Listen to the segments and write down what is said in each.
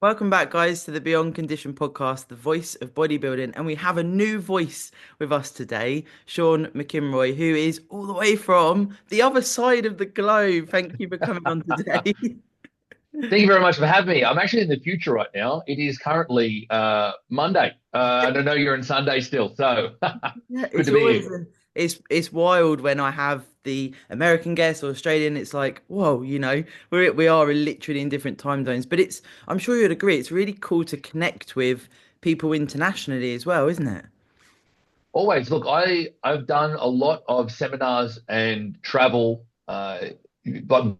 Welcome back, guys, to the Beyond Condition podcast, the voice of bodybuilding. And we have a new voice with us today, Sean Mcinroy, who is all the way from the other side of the globe. Thank you for coming on today. Thank you very much for having me. I'm actually in the future right now. It is currently Monday. And I know you're in Sunday still, so Yeah, good it's to be always here. it's wild when I have the American guest or Australian. It's like, whoa, we are literally in different time zones. But I'm sure you'd agree, it's really cool to connect with people internationally as well, isn't it? Always, look, I've done a lot of seminars and travel, but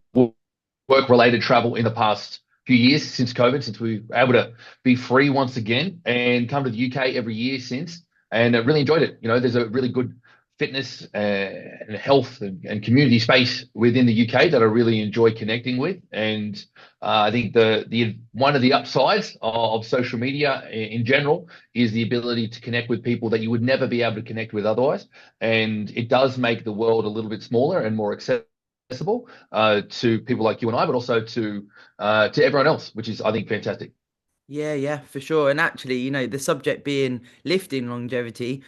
work-related travel in the past few years since COVID, since we were able to be free once again and come to the UK every year since, and I really enjoyed it. There's a really good fitness and health and community space within the UK that I really enjoy connecting with, and I think the one of the upsides of social media in general is the ability to connect with people that you would never be able to connect with otherwise, and it does make the world a little bit smaller and more accessible to people like you and I, but also to everyone else, which is I think fantastic. Yeah, yeah, for sure. And actually, the subject being lifting longevity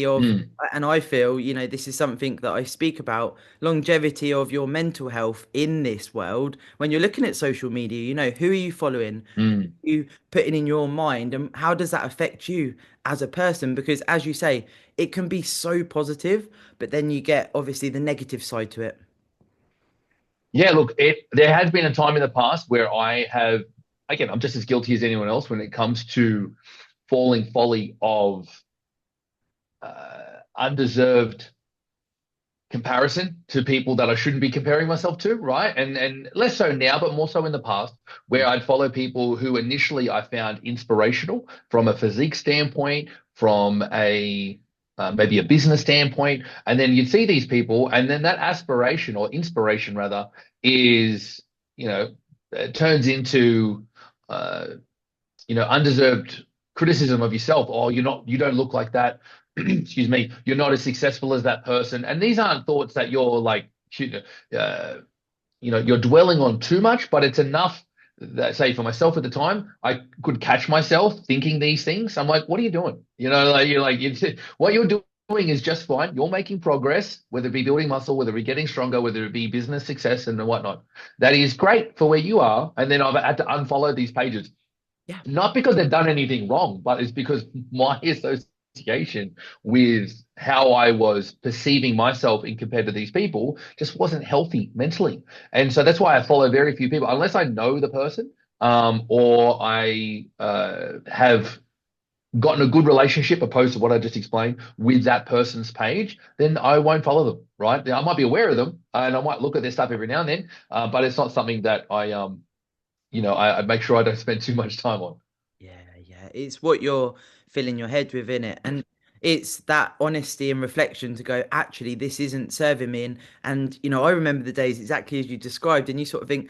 of, Mm, and I feel, this is something that I speak about, longevity of your mental health in this world. When you're looking at social media, who are you following? mm. Who are you putting in your mind? And how does that affect you as a person? Because as you say, it can be so positive, but then you get obviously the negative side to it. Yeah, look, there has been a time in the past where I have, again, I'm just as guilty as anyone else when it comes to falling folly of undeserved comparison to people that I shouldn't be comparing myself to, right? And less so now, but more so in the past, where I'd follow people who initially I found inspirational from a physique standpoint, from a maybe a business standpoint, and then you'd see these people, and then that aspiration or inspiration rather is, turns into uh, undeserved criticism of yourself. Oh, you don't look like that. Excuse me, you're not as successful as that person. And these aren't thoughts that you're like, you're dwelling on too much, but it's enough that, say, for myself at the time, I could catch myself thinking these things. I'm like, what are you doing? What you're doing is just fine. You're making progress, whether it be building muscle, whether it be getting stronger, whether it be business success and whatnot. That is great for where you are. And then I've had to unfollow these pages Yeah. not because they've done anything wrong, but it's because my association with how I was perceiving myself in compared to these people just wasn't healthy mentally. And so that's why I follow very few people, unless I know the person, or I have gotten a good relationship opposed to what I just explained with that person's page, then I won't follow them, right? I might be aware of them and I might look at their stuff every now and then, but it's not something that I make sure I don't spend too much time on. Yeah, yeah. It's what you're filling your head with, in it. And it's that honesty and reflection to go, actually, this isn't serving me. And I remember the days exactly as you described, and you sort of think,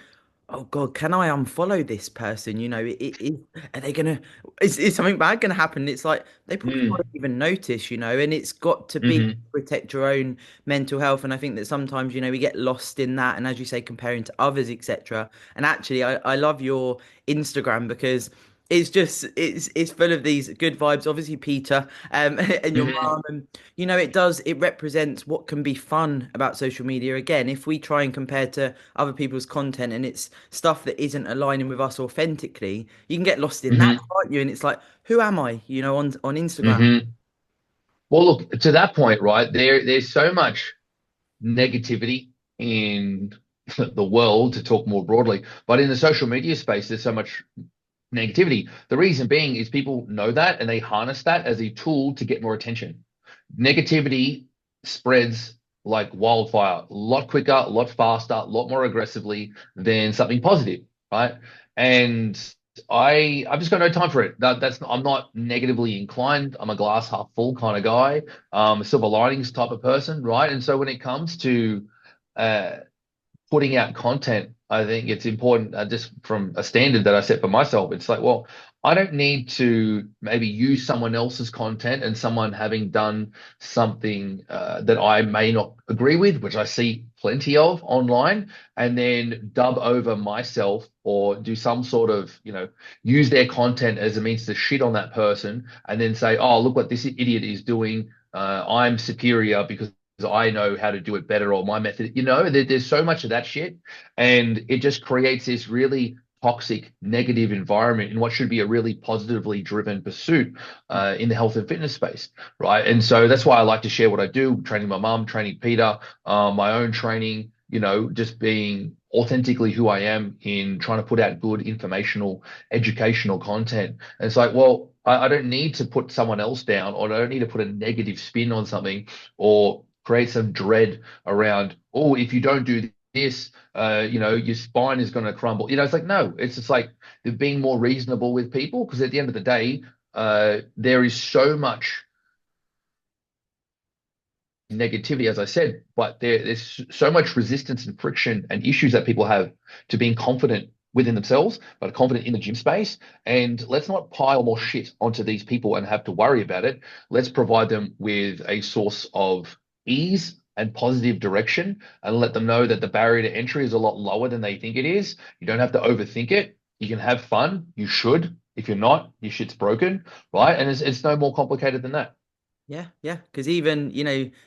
oh God, can I unfollow this person? Are they gonna, is something bad gonna happen? It's like they probably won't Mm, even notice, and it's got to be hmm protect your own mental health. And I think that sometimes, we get lost in that. And as you say, comparing to others, etc. And actually, I love your Instagram because it's full of these good vibes. Obviously, Peter, and your hmm mum, and it represents what can be fun about social media. Again, if we try and compare to other people's content and it's stuff that isn't aligning with us authentically, you can get lost in that, hmm can't you? And it's like, who am I? On Instagram. hmm Well, look, to that point, right, there's so much negativity in the world to talk more broadly, but in the social media space, there's so much negativity. The reason being is people know that and they harness that as a tool to get more attention. Negativity spreads like wildfire, a lot quicker, a lot faster, a lot more aggressively than something positive, right? And I've just got no time for it. I'm not negatively inclined. I'm a glass half full kind of guy, a silver linings type of person, right? And so when it comes to uh, putting out content, I think it's important just from a standard that I set for myself. It's like, well, I don't need to maybe use someone else's content and someone having done something that I may not agree with, which I see plenty of online, and then dub over myself or do some sort of, use their content as a means to shit on that person and then say, oh, look what this idiot is doing. I'm superior because I know how to do it better or my method. There's so much of that shit, and it just creates this really toxic, negative environment in what should be a really positively driven pursuit in the health and fitness space, right? And so that's why I like to share what I do, training my mum, training Peter, my own training, just being authentically who I am in trying to put out good informational, educational content. And it's like, well, I don't need to put someone else down, or I don't need to put a negative spin on something or create some dread around, oh, if you don't do this, your spine is going to crumble. It's like, no, it's just like they're being more reasonable with people because at the end of the day, there is so much negativity, as I said, but there's so much resistance and friction and issues that people have to being confident within themselves, but confident in the gym space. And let's not pile more shit onto these people and have to worry about it. Let's provide them with a source of ease and positive direction and let them know that the barrier to entry is a lot lower than they think it is. You don't have to overthink it. You can have fun. You should. If you're not, your shit's broken, right? And it's no more complicated than that. Yeah, yeah. Because even,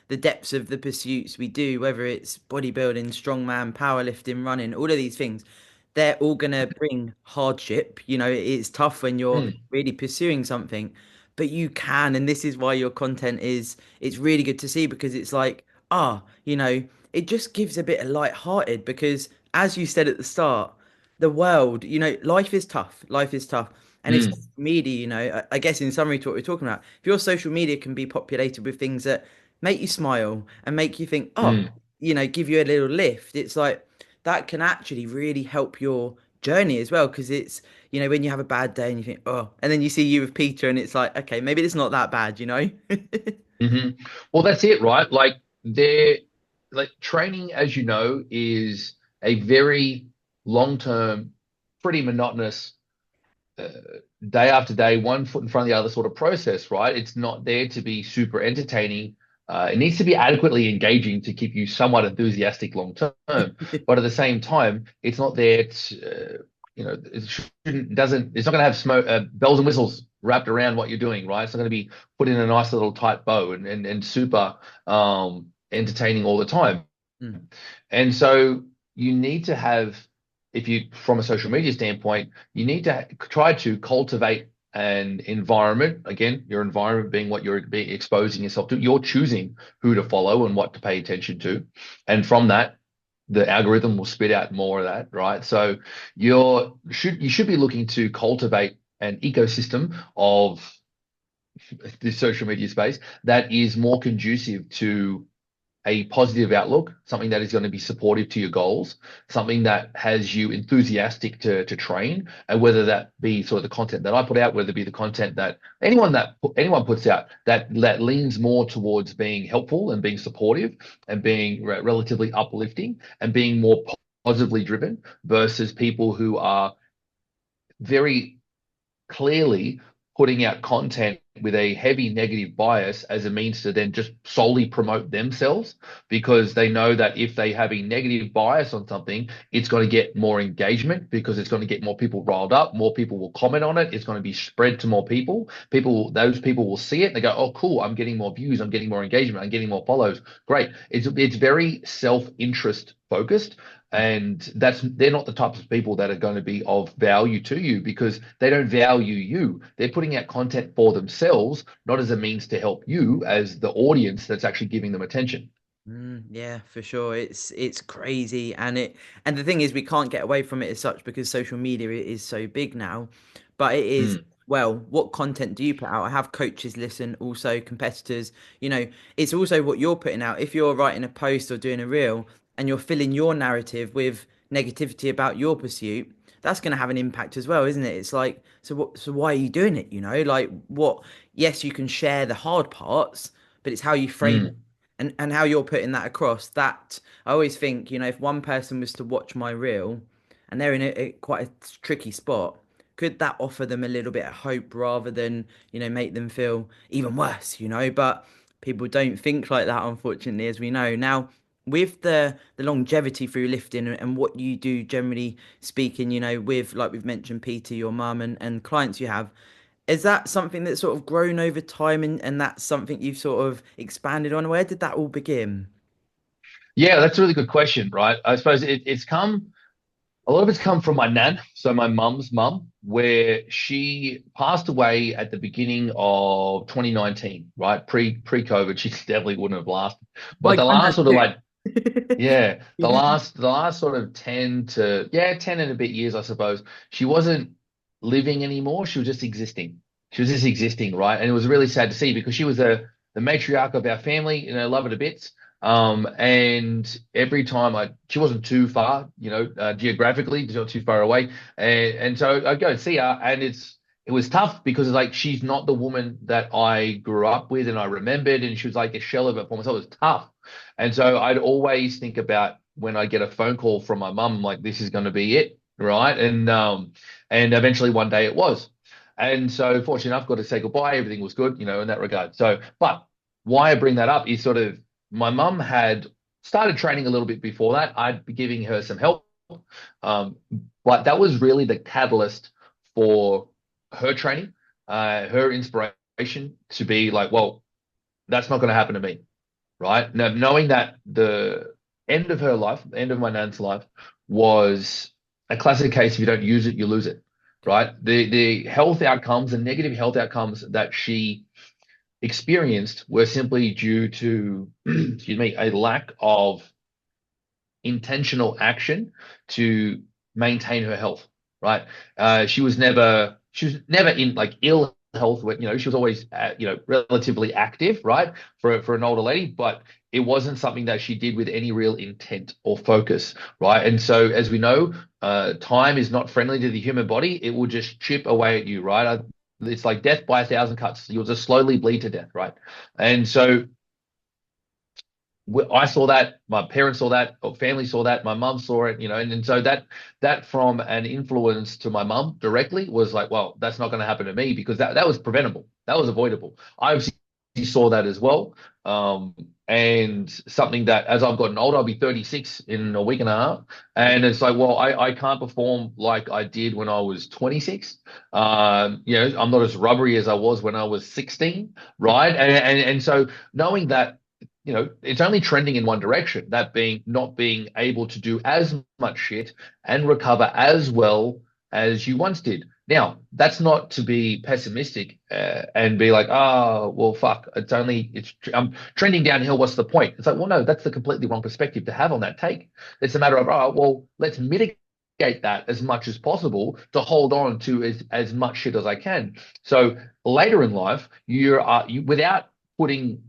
the depths of the pursuits we do, whether it's bodybuilding, strongman, powerlifting, running, all of these things, they're all going to bring hardship. It's tough when you're Mm, really pursuing something, but you can. And this is why your content it's really good to see because it's like, it just gives a bit of light-hearted because as you said at the start, the world, life is tough. Life is tough. And if social mm, media, I guess in summary to what we're talking about, if your social media can be populated with things that make you smile and make you think, oh, mm. give you a little lift, it's like that can actually really help your journey as well. Because it's, when you have a bad day and you think, oh, and then you see you with Peter and it's like, okay, maybe it's not that bad. Hmm. Well, that's it, right? Like training, as you know, is a very long-term, pretty monotonous, uh, day after day, one foot in front of the other sort of process, right? It's not there to be super entertaining. It needs to be adequately engaging to keep you somewhat enthusiastic long term. But at the same time, it's not there to, it's not going to have smoke, bells and whistles wrapped around what you're doing, right? It's not going to be put in a nice little tight bow and super entertaining all the time. Mm. And so you need to have, if you, from a social media standpoint, you need to try to cultivate an environment. Again, your environment being what you're being exposing yourself to. You're choosing who to follow and what to pay attention to. And from that, the algorithm will spit out more of that, right? So you should be looking to cultivate an ecosystem of the social media space that is more conducive to a positive outlook, something that is going to be supportive to your goals, something that has you enthusiastic to train, and whether that be sort of the content that I put out, whether it be the content that anyone puts out that leans more towards being helpful and being supportive and being relatively uplifting and being more positively driven versus people who are very clearly putting out content with a heavy negative bias as a means to then just solely promote themselves because they know that if they have a negative bias on something, it's going to get more engagement because it's going to get more people riled up, more people will comment on it, it's going to be spread to more people. Those people will see it and they go, oh, cool, I'm getting more views, I'm getting more engagement, I'm getting more follows. Great. It's very self-interest focused. And they're not the types of people that are going to be of value to you because they don't value you. They're putting out content for themselves, not as a means to help you as the audience that's actually giving them attention. Yeah, for sure. It's crazy, and the thing is, we can't get away from it as such because social media is so big now. But it is Mm, well, what content do you put out? I have coaches listen, also competitors. It's also what you're putting out. If you're writing a post or doing a reel and you're filling your narrative with negativity about your pursuit, that's going to have an impact as well, isn't it? It's like, so what? So why are you doing it? Like what? Yes, you can share the hard parts, but it's how you frame mm, and how you're putting that across. That I always think, if one person was to watch my reel, and they're in a quite a tricky spot, could that offer them a little bit of hope rather than, make them feel even worse, But people don't think like that, unfortunately, as we know. Now, with the longevity through lifting and what you do generally speaking, with, like we've mentioned, Peter, your mum and clients you have, is that something that's sort of grown over time and that's something you've sort of expanded on? Where did that all begin? Yeah, that's a really good question, right? I suppose it's come a lot of it's come from my nan, so my mum's mum, where she passed away at the beginning of 2019, right? Pre-COVID, she definitely wouldn't have lasted. But My the granddad last sort of too. like, yeah, the last sort of 10 and a bit years, I suppose, she wasn't living anymore. She was just existing. She was just existing, right? And it was really sad to see because she was the matriarch of our family, love her to bits. And every time she wasn't too far, geographically, not too far away. And so I'd go and see her, and it was tough because it's like she's not the woman that I grew up with and I remembered, and she was like a shell of it for myself. It was tough. And so I'd always think about when I get a phone call from my mum, like this is going to be it, right? And eventually one day it was. And so fortunate enough, got to say goodbye. Everything was good, in that regard. So, but why I bring that up is sort of my mum had started training a little bit before that. I'd be giving her some help. Um, but that was really the catalyst for her training, her inspiration to be like, well, that's not going to happen to me, right? Now, knowing that the end of her life, the end of my nan's life, was a classic case. If you don't use it, you lose it, right? The health outcomes, the negative health outcomes that she experienced were simply due to, excuse me, a lack of intentional action to maintain her health, right? She was never in like ill health where, she was always, relatively active, right? For an older lady, but it wasn't something that she did with any real intent or focus, right? And so, as we know, time is not friendly to the human body. It will just chip away at you, right? It's like death by 1,000 cuts. You'll just slowly bleed to death, right? And so I saw that, my parents saw that, family saw that, my mum saw it, and so that from an influence to my mum directly was like, well, that's not going to happen to me because that was preventable, that was avoidable. I obviously saw that as well, and something that as I've gotten older, I'll be 36 in a week and a half, and it's like, well, I can't perform like I did when I was 26. I'm not as rubbery as I was when I was 16, right? And so knowing that it's only trending in one direction, that being not being able to do as much shit and recover as well as you once did. Now, that's not to be pessimistic and be like, oh, well, fuck, I'm trending downhill. What's the point? It's like, well, no, that's the completely wrong perspective to have on that take. It's a matter of, oh, well, let's mitigate that as much as possible to hold on to as much shit as I can. So later in life, without putting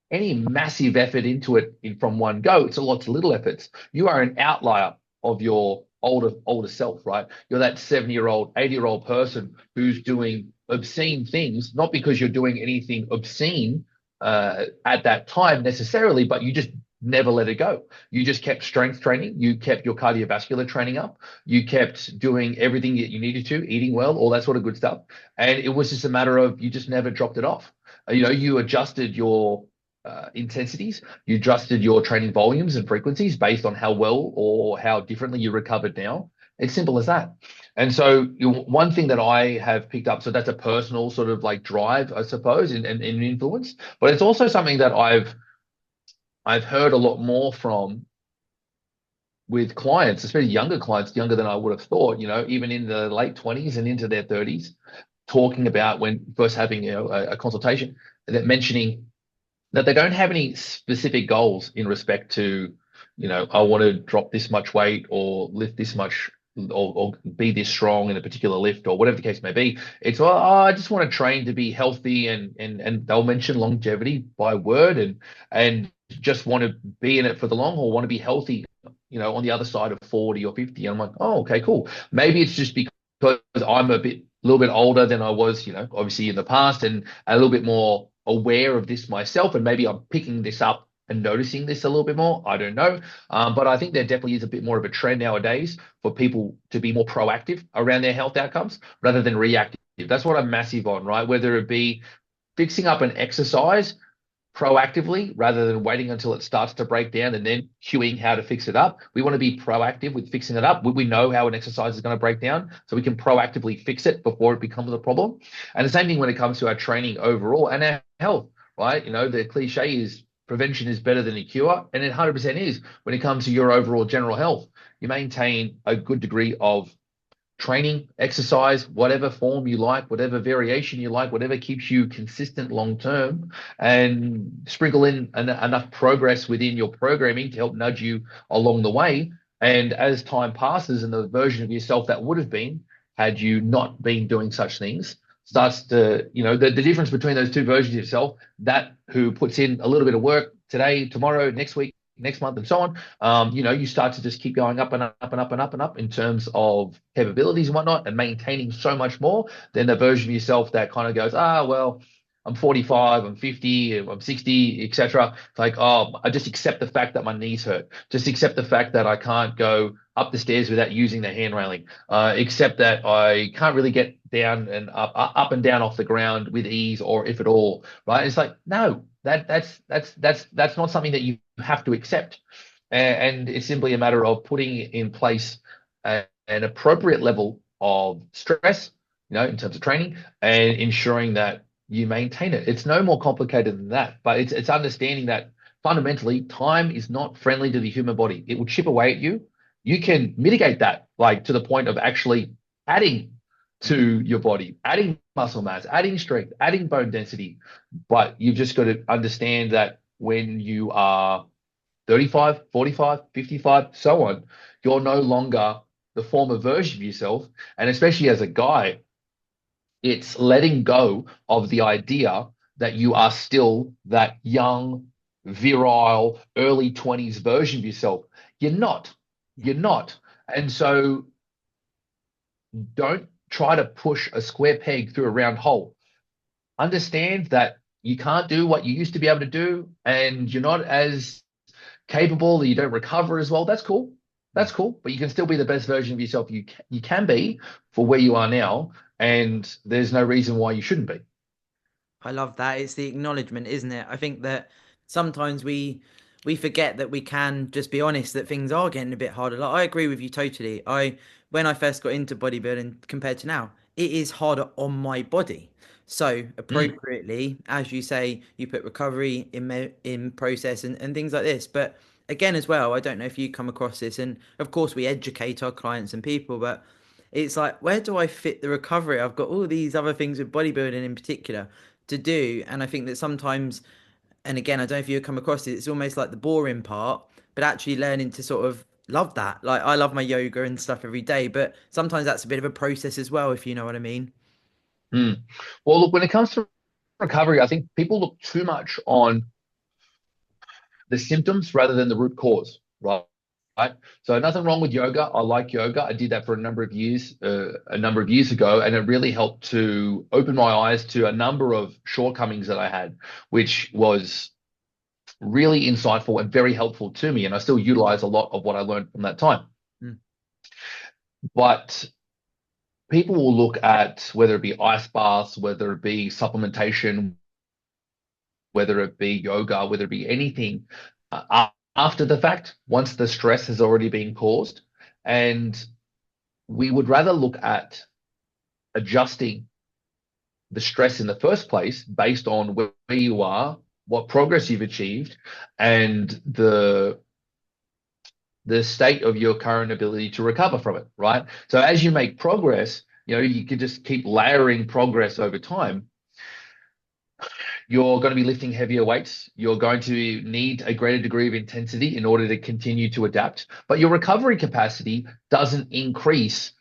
any massive effort into it from one go. It's a lot of little efforts. You are an outlier of your older self, right? You're that 70-year-old, 80-year-old person who's doing obscene things, not because you're doing anything obscene at that time necessarily, but you just never let it go. You just kept strength training. You kept your cardiovascular training up. You kept doing everything that you needed to, eating well, all that sort of good stuff. And it was just a matter of you just never dropped it off. You adjusted your intensities. You adjusted your training volumes and frequencies based on how well or how differently you recovered now. It's simple as that. And so one thing that I have picked up, so that's a personal sort of like drive, I suppose, and influence, but it's also something that I've heard a lot more from with clients, especially younger clients, younger than I would have thought, even in the late 20s and into their 30s, talking about when first having a consultation, that mentioning that they don't have any specific goals in respect to, I want to drop this much weight or lift this much or be this strong in a particular lift or whatever the case may be. It's, well, oh, I just want to train to be healthy and they'll mention longevity by word and just want to be in it for the long haul, want to be healthy, on the other side of 40 or 50. And I'm like, oh, okay, cool. Maybe it's just because I'm a little bit older than I was, obviously in the past and a little bit more aware of this myself, and maybe I'm picking this up and noticing this a little bit more. I don't know. But I think there definitely is a bit more of a trend nowadays for people to be more proactive around their health outcomes rather than reactive. That's what I'm massive on, right? Whether it be fixing up an exercise proactively rather than waiting until it starts to break down and then queuing how to fix it up. We want to be proactive with fixing it up. We know how an exercise is going to break down, so we can proactively fix it before it becomes a problem. And the same thing when it comes to our training overall and our health, right? You know, the cliche is prevention is better than a cure, and it 100% is when it comes to your overall general health. You maintain a good degree of training, exercise, whatever form you like, whatever variation you like, whatever keeps you consistent long term, and sprinkle in enough progress within your programming to help nudge you along the way. And as time passes and the version of yourself that would have been had you not been doing such things starts to, the difference between those two versions of yourself, that who puts in a little bit of work today, tomorrow, next week, next month, and so on, you start to just keep going up and up and up and up and up in terms of capabilities and whatnot, and maintaining so much more than the version of yourself that kind of goes, well, I'm 45, I'm 50, I'm 60, etc. It's like, oh, I just accept the fact that my knees hurt. Just accept the fact that I can't go up the stairs without using the hand railing. Except that I can't really get down and up and down off the ground with ease, or if at all, right? It's like, no, that's not something that you have to accept. And it's simply a matter of putting in place an appropriate level of stress, in terms of training, and ensuring that you maintain it. It's no more complicated than that, but it's understanding that fundamentally time is not friendly to the human body. It will chip away at you. You can mitigate that, like to the point of actually adding to your body, adding muscle mass, adding strength, adding bone density. But you've just got to understand that when you are 35, 45, 55, so on, you're no longer the former version of yourself. And especially as a guy, it's letting go of the idea that you are still that young, virile, early 20s version of yourself. You're not. Yeah. You're not. And so don't try to push a square peg through a round hole. Understand that you can't do what you used to be able to do, and you're not as capable, that you don't recover as well. That's cool. That's cool. But you can still be the best version of yourself you can be for where you are now. And there's no reason why you shouldn't be. I love that. It's the acknowledgement, isn't it? I think that sometimes we forget that we can just be honest that things are getting a bit harder. Like I agree with you totally. When I first got into bodybuilding compared to now, it is harder on my body. So Mm, appropriately, as you say, you put recovery in process and things like this. But again, as well, I don't know if you come across this, and of course we educate our clients and people, but it's like, where do I fit the recovery? I've got all these other things with bodybuilding in particular to do. And I think that sometimes, and again, I don't know if you come across it, it's almost like the boring part, but actually learning to sort of love that. Like I love my yoga and stuff every day, but sometimes that's a bit of a process as well, if you know what I mean. mm. Well, look, when it comes to recovery, I think people look too much on the symptoms rather than the root cause, right? Right. So nothing wrong with yoga. I like yoga. I did that for a number of years ago, and it really helped to open my eyes to a number of shortcomings that I had, which was really insightful and very helpful to me. And I still utilize a lot of what I learned from that time. Mm. But people will look at whether it be ice baths, whether it be supplementation, whether it be yoga, whether it be anything after the fact, once the stress has already been caused. And we would rather look at adjusting the stress in the first place based on where you are, what progress you've achieved, and the state of your current ability to recover from it, right? So as you make progress, you can just keep layering progress over time. You're going to be lifting heavier weights. You're going to need a greater degree of intensity in order to continue to adapt. But your recovery capacity doesn't increase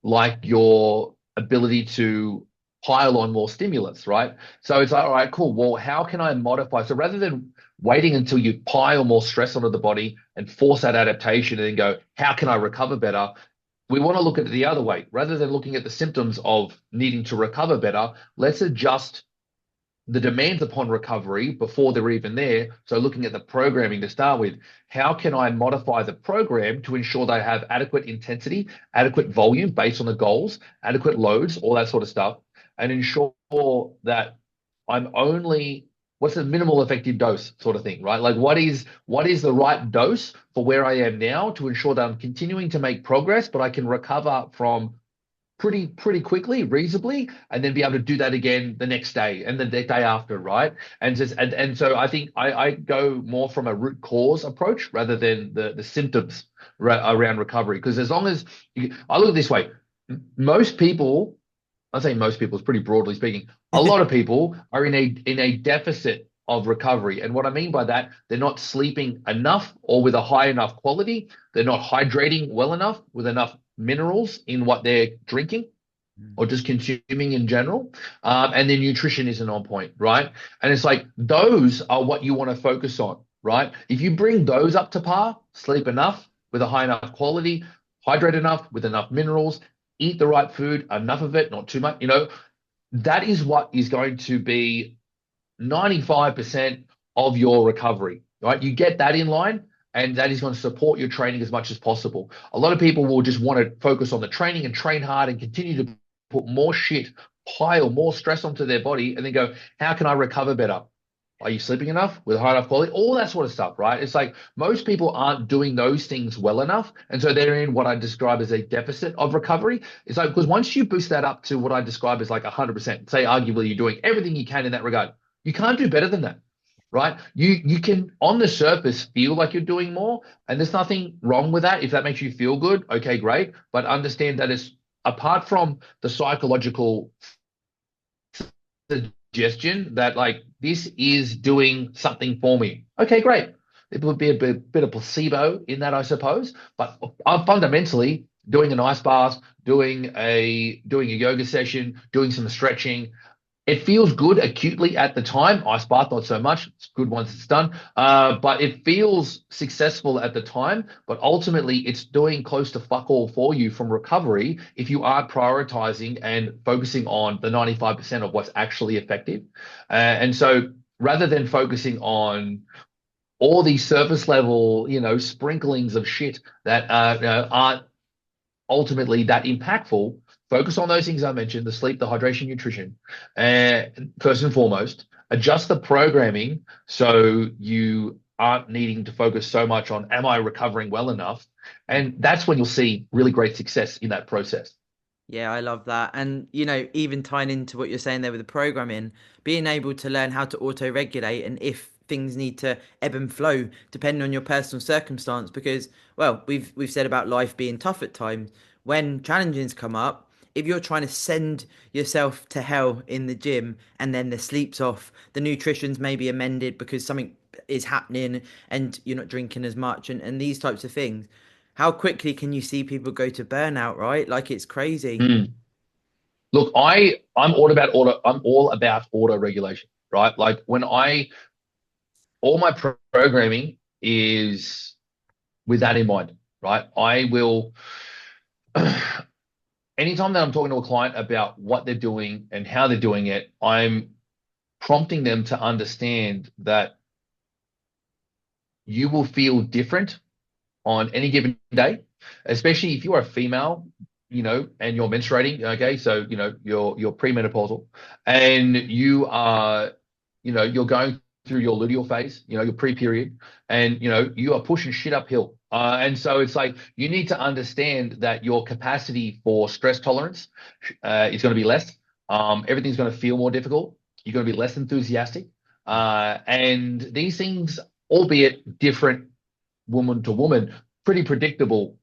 like your ability to pile on more stimulus, right? So it's like, all right, cool. Well, how can I modify? So rather than waiting until you pile more stress onto the body and force that adaptation and then go, how can I recover better? We want to look at it the other way. Rather than looking at the symptoms of needing to recover better, let's adjust the demands upon recovery before they're even there. So looking at the programming to start with, how can I modify the program to ensure they have adequate intensity, adequate volume based on the goals, adequate loads, all that sort of stuff, and ensure that I'm only what's the minimal effective dose sort of thing, right? Like what is the right dose for where I am now to ensure that I'm continuing to make progress, but I can recover from pretty quickly, reasonably, and then be able to do that again the next day and the day after, right? And so I think I go more from a root cause approach rather than the symptoms around recovery. Because as long as I look at it this way, most people, I say most people is pretty broadly speaking, a lot of people are in a deficit of recovery. And what I mean by that, they're not sleeping enough or with a high enough quality. They're not hydrating well enough with enough minerals in what they're drinking or just consuming in general. And their nutrition isn't on point, right? And it's like those are what you want to focus on, right? If you bring those up to par, sleep enough with a high enough quality, hydrate enough with enough minerals, eat the right food, enough of it, not too much, that is what is going to be 95% of your recovery, right? You get that in line, and that is going to support your training as much as possible. A lot of people will just want to focus on the training and train hard and continue to put more shit, pile more stress onto their body, and then go, how can I recover better? Are you sleeping enough with high enough quality? All that sort of stuff, right? It's like most people aren't doing those things well enough. And so they're in what I describe as a deficit of recovery. It's like, because once you boost that up to what I describe as like 100%, say arguably you're doing everything you can in that regard, you can't do better than that, right? You can on the surface feel like you're doing more, and there's nothing wrong with that. If that makes you feel good, okay, great. But understand that it's apart from the psychological suggestion that like this is doing something for me. Okay, great. It would be a bit of placebo in that, I suppose. But I'm fundamentally doing an ice bath, doing a yoga session, doing some stretching. It feels good acutely at the time. Ice bath, not so much. It's good once it's done. But it feels successful at the time. But ultimately, it's doing close to fuck all for you from recovery if you aren't prioritizing and focusing on the 95% of what's actually effective. And so rather than focusing on all these surface level, sprinklings of shit that aren't ultimately that impactful, focus on those things I mentioned, the sleep, the hydration, nutrition, and first and foremost, adjust the programming so you aren't needing to focus so much on, am I recovering well enough? And that's when you'll see really great success in that process. Yeah, I love that. And, even tying into what you're saying there with the programming, being able to learn how to auto-regulate and if things need to ebb and flow depending on your personal circumstance. Because, well, we've said about life being tough at times. When challenges come up, if you're trying to send yourself to hell in the gym and then the sleep's off, the nutrition's maybe amended because something is happening and you're not drinking as much and these types of things, how quickly can you see people go to burnout, right? Like it's crazy. Mm. Look, I'm all about order regulation, right? Like all my programming is with that in mind, right? I will anytime that I'm talking to a client about what they're doing and how they're doing it, I'm prompting them to understand that you will feel different on any given day, especially if you are a female, and you're menstruating. Okay, so you're premenopausal, and you're going through your luteal phase, your pre-period, and you are pushing shit uphill. And so it's like you need to understand that your capacity for stress tolerance is going to be less. Everything's going to feel more difficult. You're going to be less enthusiastic. And these things, albeit different woman to woman, pretty predictable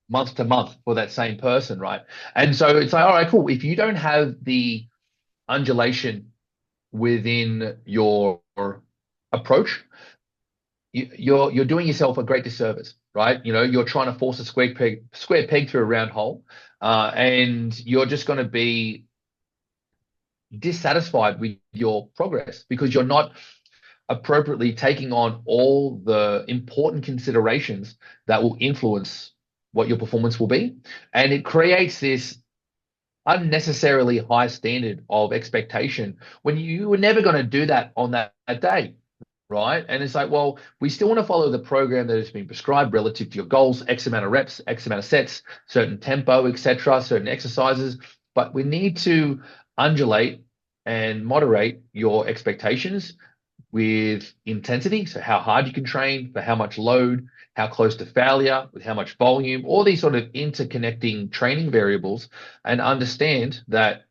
month to month for that same person, right? And so it's like, all right, cool. If you don't have the undulation within your approach, you're doing yourself a great disservice, right? You're trying to force a square peg through a round hole, and you're just going to be dissatisfied with your progress because you're not appropriately taking on all the important considerations that will influence what your performance will be. And it creates this unnecessarily high standard of expectation when you were never going to do that on that day, right? And it's like, well, we still want to follow the program that has been prescribed relative to your goals, X amount of reps, X amount of sets, certain tempo, etc., certain exercises, but we need to undulate and moderate your expectations with intensity. So how hard you can train, for how much load, how close to failure, with how much volume, all these sort of interconnecting training variables, and understand that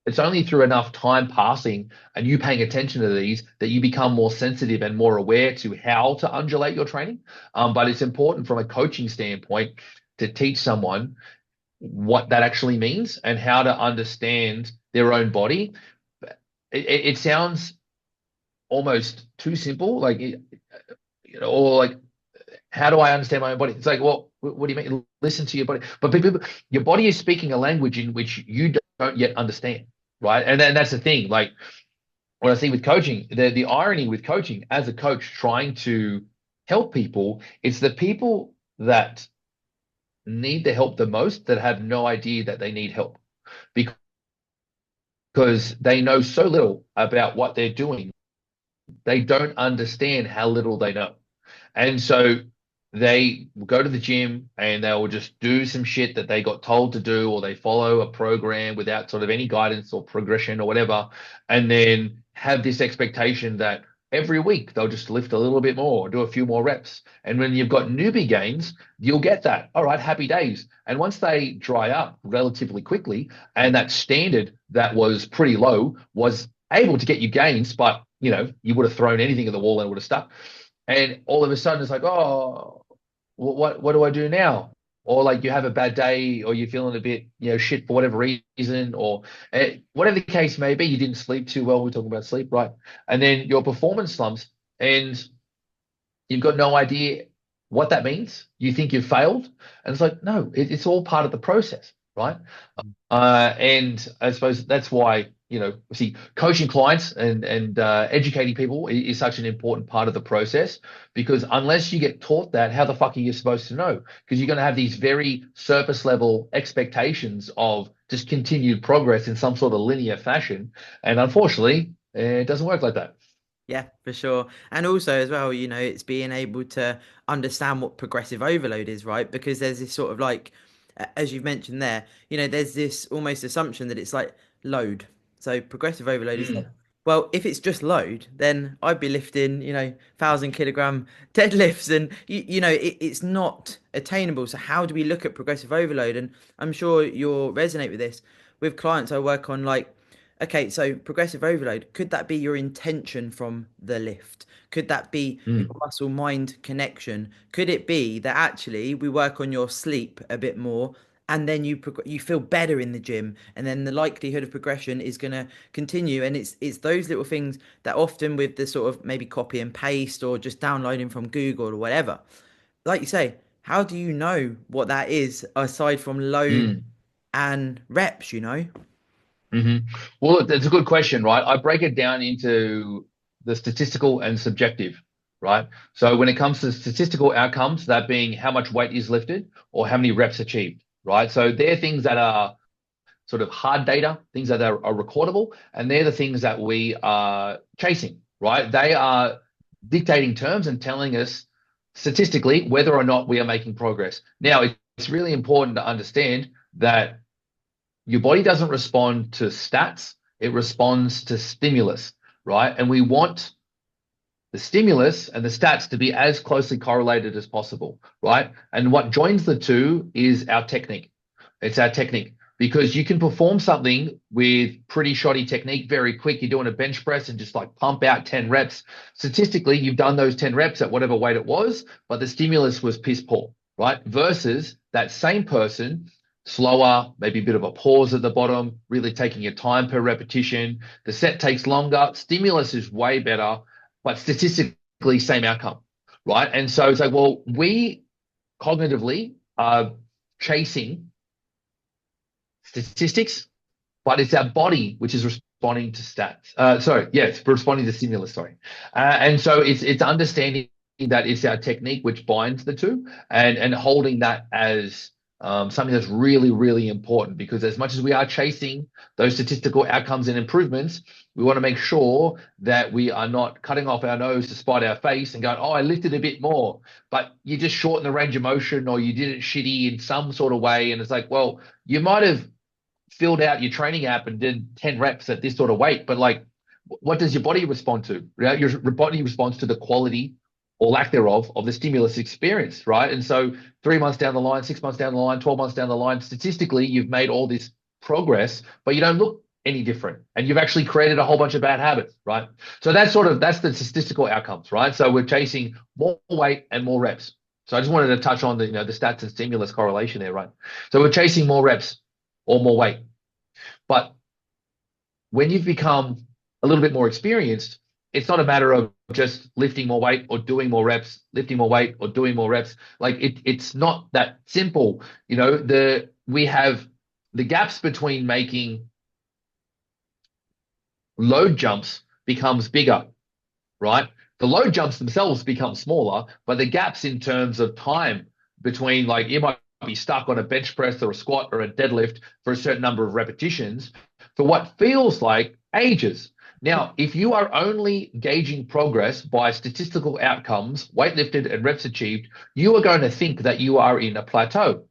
it's only through enough time passing and you paying attention to these that you become more sensitive and more aware to how to undulate your training. But it's important from a coaching standpoint to teach someone what that actually means and how to understand their own body. It sounds almost too simple, like, or like, how do I understand my own body? It's like, well, what do you mean? Listen to your body. But people, your body is speaking a language in which you don't yet understand, right? And then that's the thing. Like what I see with coaching, the irony with coaching as a coach trying to help people, it's the people that need the help the most that have no idea that they need help because they know so little about what they're doing. They don't understand how little they know. And so they go to the gym and they'll just do some shit that they got told to do, or they follow a program without sort of any guidance or progression or whatever, and then have this expectation that every week they'll just lift a little bit more, do a few more reps. And when you've got newbie gains, you'll get that. All right, happy days. And once they dry up relatively quickly, and that standard that was pretty low was able to get you gains, but you would have thrown anything at the wall and it would have stuck. And all of a sudden it's like, oh, what do I do now? Or like you have a bad day, or you're feeling a bit, shit for whatever reason, or whatever the case may be, you didn't sleep too well. We're talking about sleep, right? And then your performance slumps, and you've got no idea what that means. You think you've failed, and it's like, no, it's all part of the process, right? And I suppose that's why, see, coaching clients and educating people is such an important part of the process, because unless you get taught that, how the fuck are you supposed to know? Because you're going to have these very surface level expectations of just continued progress in some sort of linear fashion. And unfortunately, it doesn't work like that. Yeah, for sure. And also as well, it's being able to understand what progressive overload is, right? Because there's this sort of like, as you've mentioned there, there's this almost assumption that it's like load. So progressive overload is like, Mm, well, if it's just load, then I'd be lifting, 1,000 kilogram deadlifts, and it's not attainable. So how do we look at progressive overload? And I'm sure you'll resonate with this. With clients I work on, like, okay, so progressive overload, could that be your intention from the lift? Could that be your mm, muscle mind connection? Could it be that actually we work on your sleep a bit more, and then you feel better in the gym, and then the likelihood of progression is going to continue? And it's those little things that often with the sort of maybe copy and paste or just downloading from Google or whatever, like you say, how do you know what that is aside from load mm. and reps? Hmm. Well, look, that's a good question, right? I break it down into the statistical and subjective, right? So when it comes to statistical outcomes, that being how much weight is lifted or how many reps achieved, right? So they're things that are sort of hard data, things that are recordable, and they're the things that we are chasing, right? They are dictating terms and telling us statistically whether or not we are making progress. Now, it's really important to understand that your body doesn't respond to stats, it responds to stimulus, right? And we want the stimulus and the stats to be as closely correlated as possible, right? And what joins the two is our technique. It's our technique, because you can perform something with pretty shoddy technique very quick. You're doing a bench press and just like pump out 10 reps. Statistically, you've done those 10 reps at whatever weight it was, but the stimulus was piss poor, right? Versus that same person, slower, maybe a bit of a pause at the bottom, really taking your time per repetition. The set takes longer. Stimulus is way better, but statistically, same outcome, right? And so it's like, well, we cognitively are chasing statistics, but it's our body which is responding to stats. Sorry, yes, responding to stimulus. Sorry, and so it's understanding that it's our technique which binds the two, and holding that as something that's really, really important, because as much as we are chasing those statistical outcomes and improvements, we want to make sure that we are not cutting off our nose to spite our face and going, oh, I lifted a bit more, but you just shortened the range of motion, or you did it shitty in some sort of way. And it's like, well, you might have filled out your training app and did 10 reps at this sort of weight, but like, what does your body respond to? Right? Your body responds to the quality or lack thereof of the stimulus experience, right? And so 3 months down the line, 6 months down the line, 12 months down the line, statistically, you've made all this progress, but you don't look any different. And you've actually created a whole bunch of bad habits, right? So that's the statistical outcomes, right? So we're chasing more weight and more reps. So I just wanted to touch on the stats and stimulus correlation there, right? So we're chasing more reps or more weight. But when you've become a little bit more experienced, it's not a matter of just lifting more weight or doing more reps, lifting more weight or doing more reps. Like it's not that simple. We have the gaps between making load jumps becomes bigger, right? The load jumps themselves become smaller, but the gaps in terms of time between, like, you might be stuck on a bench press or a squat or a deadlift for a certain number of repetitions for what feels like ages. Now, if you are only gauging progress by statistical outcomes, weight lifted and reps achieved, you are going to think that you are in a plateau.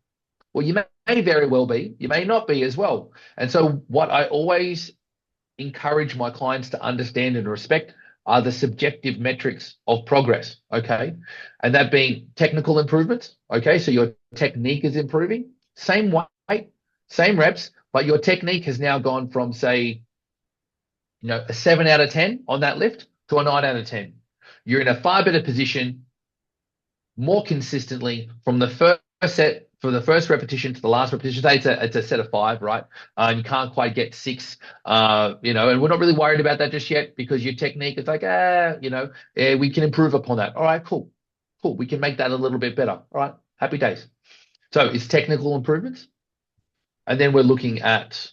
Well, you may very well be, you may not be as well. And so what I always encourage my clients to understand and respect are the subjective metrics of progress, okay? And that being technical improvements, okay? So your technique is improving, same weight, same reps, but your technique has now gone from, say, a 7 out of 10 on that lift to a 9 out of 10. You're in a far better position more consistently from the first set, for the first repetition to the last repetition. Say it's a set of 5, right? And you can't quite get 6, and we're not really worried about that just yet, because your technique is like, we can improve upon that. All right, cool. We can make that a little bit better. All right, happy days. So it's technical improvements. And then we're looking at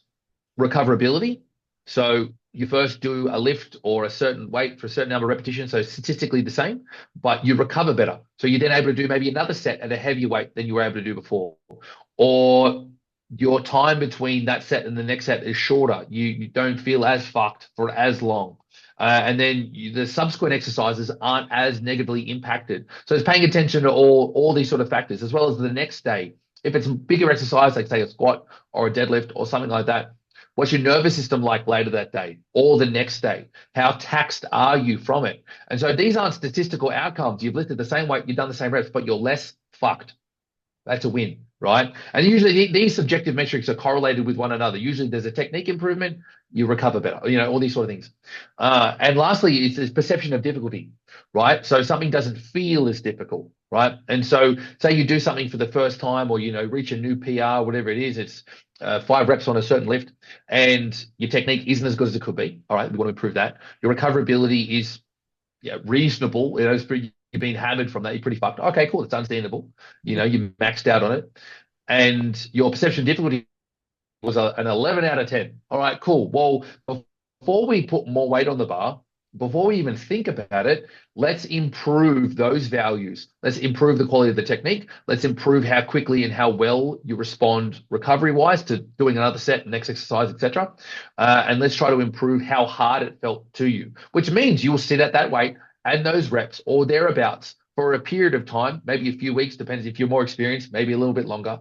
recoverability. So you first do a lift or a certain weight for a certain number of repetitions, so statistically the same, but you recover better. So you're then able to do maybe another set at a heavier weight than you were able to do before. Or your time between that set and the next set is shorter. You don't feel as fucked for as long. And then the subsequent exercises aren't as negatively impacted. So it's paying attention to all these sort of factors, as well as the next day. If it's a bigger exercise, like say a squat or a deadlift or something like that, what's your nervous system like later that day or the next day? How taxed are you from it? And so these aren't statistical outcomes. You've lifted the same weight, you've done the same reps, but you're less fucked. That's a win, right? And usually these subjective metrics are correlated with one another. Usually there's a technique improvement, you recover better, all these sort of things. And lastly, it's this perception of difficulty, right? So something doesn't feel as difficult, right? And so say you do something for the first time, or, reach a new PR, whatever it is, it's 5 reps on a certain lift, and your technique isn't as good as it could be. All right, we want to improve that. Your recoverability is reasonable. You've been hammered from that. You're pretty fucked. Okay, cool. It's understandable. You maxed out on it. And your perception of difficulty was an 11 out of 10. All right, cool. Well, before we put more weight on the bar, before we even think about it, let's improve those values. Let's improve the quality of the technique. Let's improve how quickly and how well you respond recovery-wise to doing another set, next exercise, etc. And let's try to improve how hard it felt to you, which means you will sit at that weight and those reps or thereabouts for a period of time, maybe a few weeks, depends if you're more experienced, maybe a little bit longer.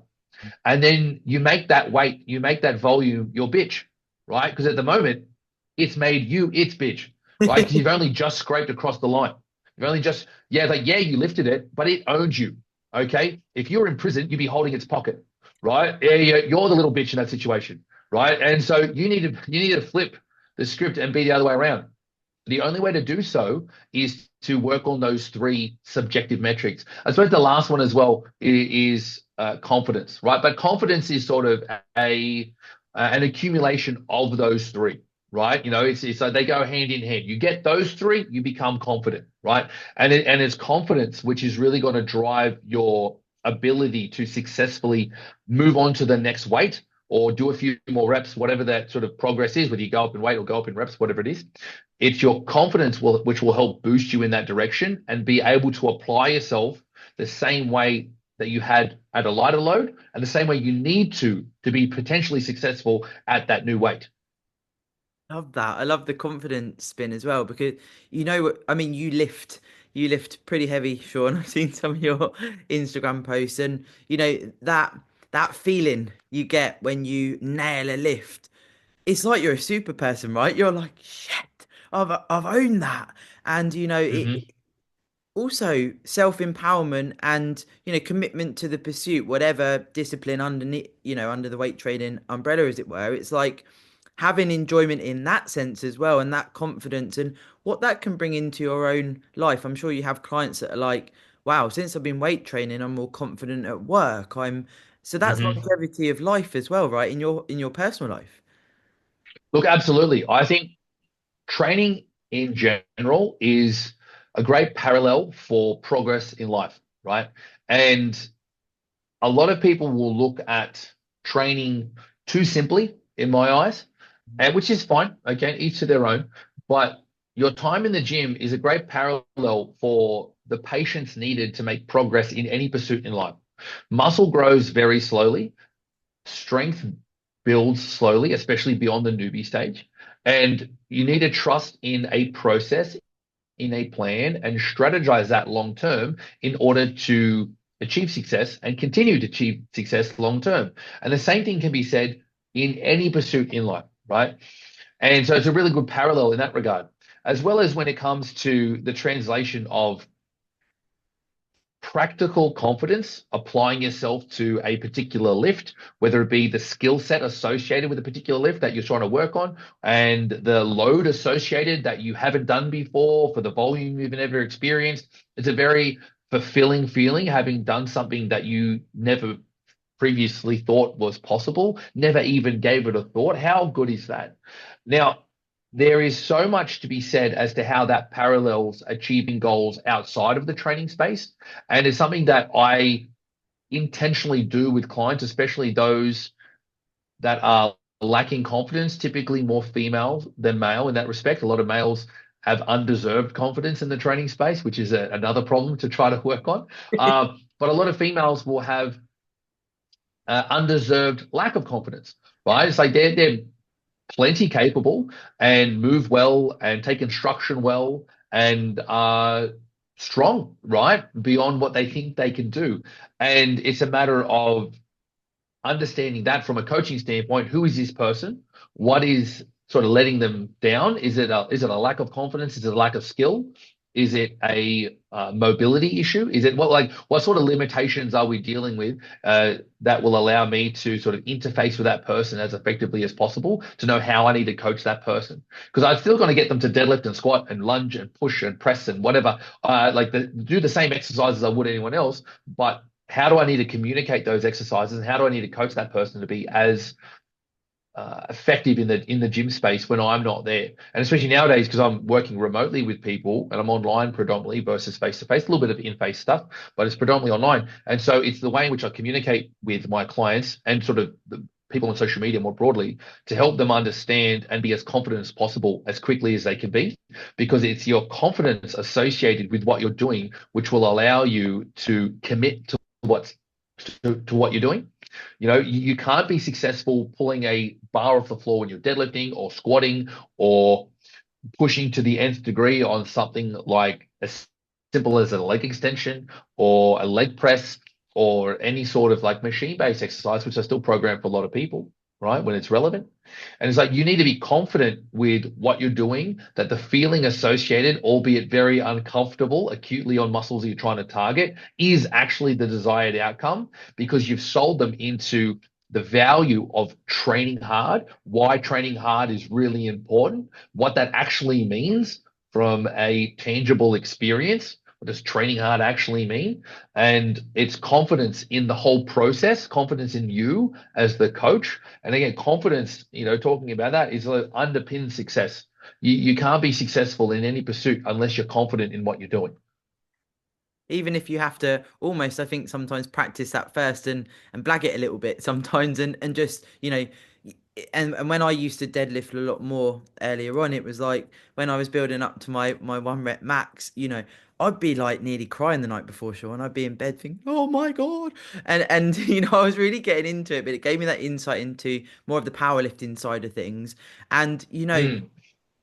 And then you make that weight, you make that volume your bitch, right? Because at the moment, it's made you its bitch, right? Because you've only just scraped across the line. You've only just, you lifted it, but it owned you, okay? If you were in prison, you'd be holding its pocket, right? You're the little bitch in that situation, right? And so you need to flip the script and be the other way around. The only way to do so is to work on those 3 subjective metrics. I suppose the last one as well is confidence, right? But confidence is sort of an accumulation of those 3, right? It's like they go hand in hand. You get those 3, you become confident, right? And it's confidence which is really going to drive your ability to successfully move on to the next weight, or do a few more reps, whatever that sort of progress is, whether you go up in weight or go up in reps, whatever it is. It's your confidence which will help boost you in that direction and be able to apply yourself the same way that you had at a lighter load, and the same way you need to be potentially successful at that new weight. Love that. I love the confidence spin as well because I mean, you lift pretty heavy, Sean. I've seen some of your Instagram posts, and that feeling you get when you nail a lift. It's like you're a super person, right? You're like, shit, I've owned that, and Hmm. also self-empowerment and commitment to the pursuit, whatever discipline underneath, under the weight training umbrella, as it were. It's like having enjoyment in that sense as well, and that confidence and what that can bring into your own life. I'm sure you have clients that are like, wow, since I've been weight training, I'm more confident at work. I'm So that's Hmm. longevity of life as well, right? In your personal life. Look, absolutely. I think training in general is a great parallel for progress in life, right? And a lot of people will look at training too simply, in my eyes, and which is fine. Okay, each to their own. But your time in the gym is a great parallel for the patience needed to make progress in any pursuit in life. Muscle grows very slowly. Strength builds slowly, especially beyond the newbie stage. And you need to trust in a process, in a plan, and strategize that long term in order to achieve success and continue to achieve success long term. And the same thing can be said in any pursuit in life, right? And so it's a really good parallel in that regard, as well as when it comes to the translation of practical confidence, applying yourself to a particular lift, whether it be the skill set associated with a particular lift that you're trying to work on and the load associated that you haven't done before for the volume you've never experienced. It's a very fulfilling feeling having done something that you never previously thought was possible, never even gave it a thought. How good is that? Now, there is so much to be said as to how that parallels achieving goals outside of the training space. And it's something that I intentionally do with clients, especially those that are lacking confidence, typically more female than male in that respect. A lot of males have undeserved confidence in the training space, which is another problem to try to work on. But a lot of females will have undeserved lack of confidence, right? It's like they're plenty capable and move well and take instruction well and are strong, right? Beyond what they think they can do. And it's a matter of understanding that from a coaching standpoint, who is this person? What is sort of letting them down? Is it a lack of confidence? Is it a lack of skill? Is it a mobility issue? Is it what sort of limitations are we dealing with that will allow me to sort of interface with that person as effectively as possible to know how I need to coach that person? Because I'm still going to get them to deadlift and squat and lunge and push and press and whatever, do the same exercises I would anyone else, but how do I need to communicate those exercises and how do I need to coach that person to be as effective in the gym space when I'm not there? And especially nowadays, because I'm working remotely with people and I'm online predominantly versus face to face, a little bit of in-face stuff, but it's predominantly online. And so it's the way in which I communicate with my clients and sort of the people on social media more broadly to help them understand and be as confident as possible as quickly as they can be, because it's your confidence associated with what you're doing which will allow you to commit what's to what you're doing. You can't be successful pulling a bar off the floor when you're deadlifting or squatting or pushing to the nth degree on something like as simple as a leg extension or a leg press or any sort of like machine-based exercise, which I still program for a lot of people, right? When it's relevant. And it's like you need to be confident with what you're doing, that the feeling associated, albeit very uncomfortable, acutely on muscles you're trying to target, is actually the desired outcome because you've sold them into the value of training hard, why training hard is really important, what that actually means from a tangible experience. What does training hard actually mean? And it's confidence in the whole process, confidence in you as the coach. And again, confidence, talking about that is like underpins success. You can't be successful in any pursuit unless you're confident in what you're doing. Even if you have to almost, I think sometimes practice that first and blag it a little bit sometimes and just, and when I used to deadlift a lot more earlier on, it was like when I was building up to my 1 rep max, I'd be like nearly crying the night before, Sean. I'd be in bed thinking, "Oh my God." And you know, I was really getting into it, but it gave me that insight into more of the powerlifting side of things. And you know, Mm,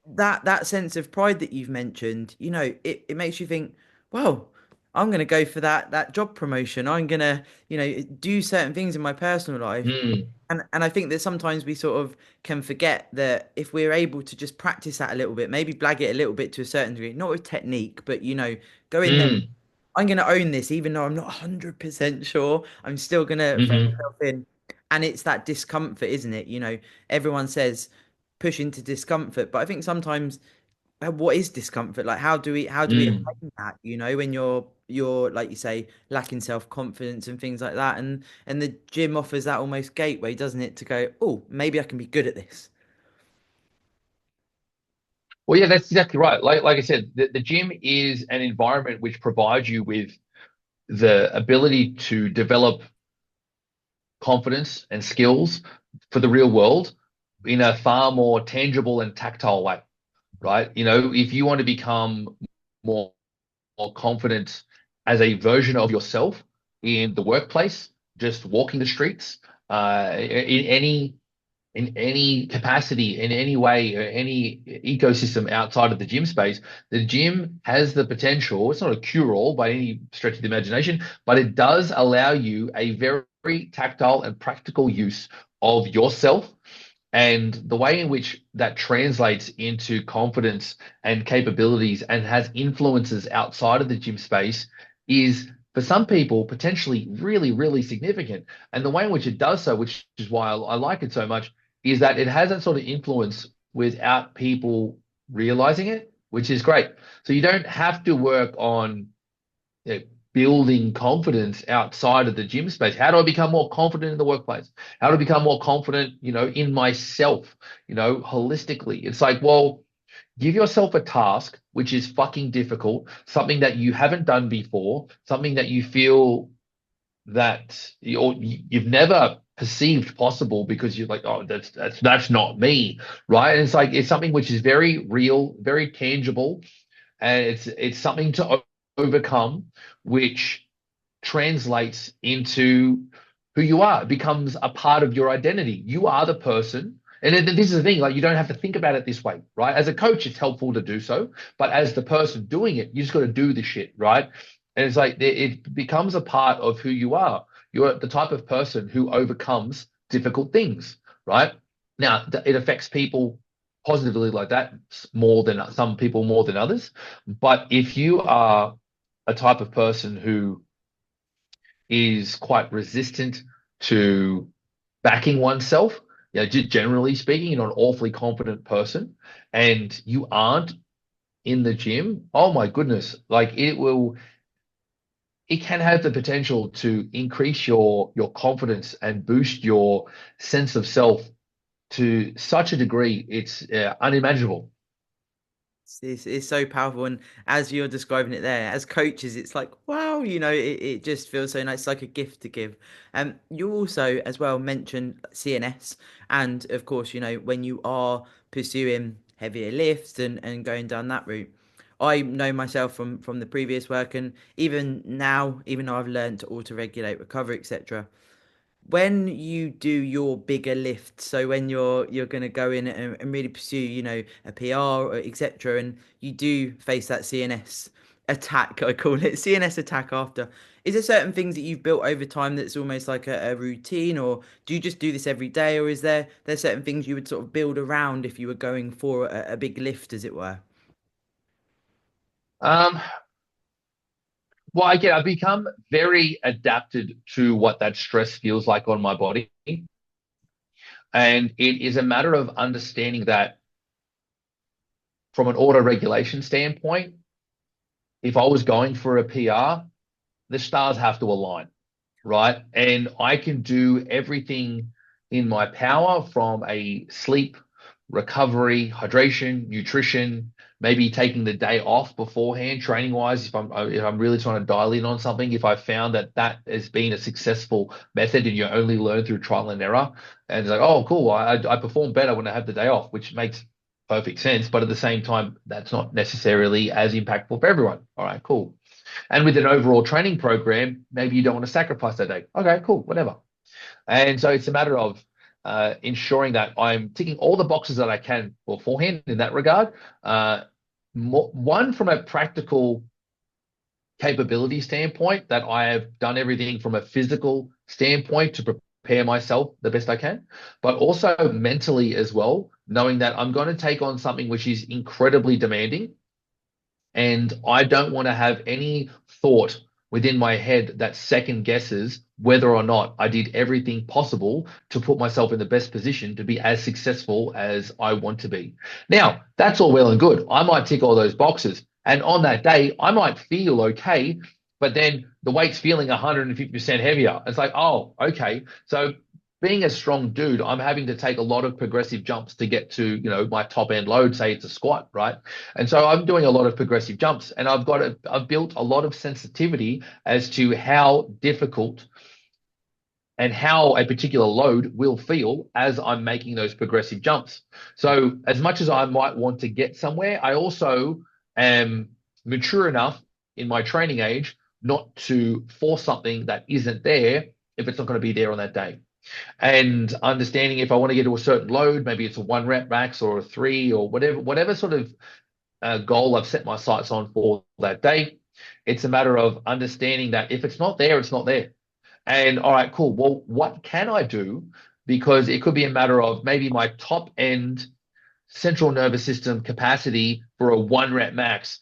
that sense of pride that you've mentioned, you know, it makes you think, well, I'm gonna go for that job promotion. I'm gonna, you know, do certain things in my personal life. mm, And I think that sometimes we sort of can forget that if we're able to just practice that a little bit, maybe blag it a little bit to a certain degree, not with technique, but you know, go in there. mm, I'm gonna own this, even though I'm not 100% sure. I'm still gonna throw hmm. myself in. And it's that discomfort, isn't it? You know, everyone says push into discomfort, but I think sometimes what is discomfort? Like how do we Mm. attain that, you know, when you're like you say, lacking self-confidence and things like that. And the gym offers that almost gateway, doesn't it, to go, oh, maybe I can be good at this. Well, yeah, that's exactly right. Like I said, the gym is an environment which provides you with the ability to develop confidence and skills for the real world in a far more tangible and tactile way, right? You know, if you want to become more, more confident as a version of yourself in the workplace, just walking the streets, in any capacity, in any way, or any ecosystem outside of the gym space, the gym has the potential. It's not a cure-all by any stretch of the imagination, but it does allow you a very tactile and practical use of yourself and the way in which that translates into confidence and capabilities and has influences outside of the gym space is for some people potentially really, really significant. And the way in which it does so, which is why I like it so much, is that it has that sort of influence without people realizing it, which is great. So you don't have to work on you know, building confidence outside of the gym space. How do I become more confident in the workplace? How do I become more confident, you know, in myself, you know, holistically? It's like, well, give yourself a task which is fucking difficult, something that you haven't done before, something that you feel that or you've never perceived possible because you're like, oh, that's not me, right? And it's like it's something which is very real, very tangible, and it's something to overcome, which translates into who you are. It becomes a part of your identity. You are the person. And this is the thing, like you don't have to think about it this way, right? As a coach, it's helpful to do so, but as the person doing it, you just got to do the shit, right? And it's like it becomes a part of who you are. You're the type of person who overcomes difficult things, right? Now, it affects people positively like that more than some people more than others. But if you are a type of person who is quite resistant to backing oneself, you know, generally speaking, you're not an awfully confident person and you aren't in the gym, oh my goodness, like it can have the potential to increase your confidence and boost your sense of self to such a degree, it's unimaginable. It's so powerful, and as you're describing it there, as coaches, it's like wow, you know, it just feels so nice. It's like a gift to give. You also as well mentioned CNS, and of course, you know, when you are pursuing heavier lifts and going down that route, I know myself from the previous work, and even now, even though I've learned to auto regulate, recover, etc. When you do your bigger lift, so when you're going to go in and really pursue, you know, a PR or etc., and you do face that CNS attack, I call it CNS attack after, is there certain things that you've built over time that's almost like a routine, or do you just do this every day, or is there certain things you would sort of build around if you were going for a big lift, as it were? Um, well, again, I've become very adapted to what that stress feels like on my body. And it is a matter of understanding that from an auto regulation standpoint, if I was going for a PR, the stars have to align, right? And I can do everything in my power from a sleep, recovery, hydration, nutrition, maybe taking the day off beforehand, training wise, if I'm really trying to dial in on something, if I found that that has been a successful method and you only learn through trial and error, and it's like, oh, cool, I perform better when I have the day off, which makes perfect sense. But at the same time, that's not necessarily as impactful for everyone. All right, cool. And with an overall training program, maybe you don't want to sacrifice that day. Okay, cool, whatever. And so it's a matter of ensuring that I'm ticking all the boxes that I can beforehand in that regard. One, from a practical capability standpoint, that I have done everything from a physical standpoint to prepare myself the best I can, but also mentally as well, knowing that I'm going to take on something which is incredibly demanding, and I don't want to have any thought within my head that second guesses whether or not I did everything possible to put myself in the best position to be as successful as I want to be. Now, that's all well and good. I might tick all those boxes. And on that day, I might feel okay, but then the weight's feeling 150% heavier. It's like, oh, okay. So being a strong dude, I'm having to take a lot of progressive jumps to get to, my top end load, say it's a squat, right? And so I'm doing a lot of progressive jumps, and I've built a lot of sensitivity as to how difficult and how a particular load will feel as I'm making those progressive jumps. So as much as I might want to get somewhere, I also am mature enough in my training age not to force something that isn't there if it's not going to be there on that day. And understanding if I want to get to a certain load, maybe it's a 1 rep max or a 3 or whatever sort of goal I've set my sights on for that day. It's a matter of understanding that if it's not there, it's not there. And all right, cool. Well, what can I do? Because it could be a matter of maybe my top end central nervous system capacity for a 1 rep max